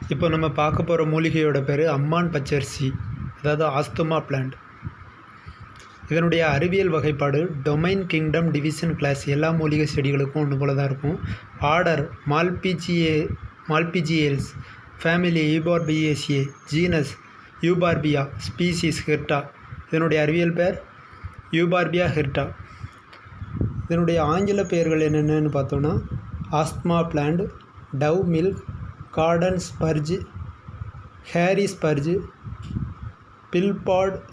இப்போ நம்ம பார்க்க போகிற மூலிகையோட பேர் அம்மான் பச்சரிசி, அதாவது ஆஸ்துமா பிளான்ட். இதனுடைய அறிவியல் வகைப்பாடு டொமைன், கிங்டம், டிவிஷன், கிளாஸ் எல்லா மூலிகை செடிகளுக்கும் ஒன்று போல தான் இருக்கும். Order Malpighiales, family Euphorbiaceae, genus Euphorbia, species hirta. இதனுடைய அறிவியல் பேர் யூபார்பியா ஹிர்டா. இதனுடைய ஆங்கில பெயர்கள் என்னென்னு பார்த்தோன்னா asthma plant, dove milk, garden spurge, hairy spurge, பில்பாட்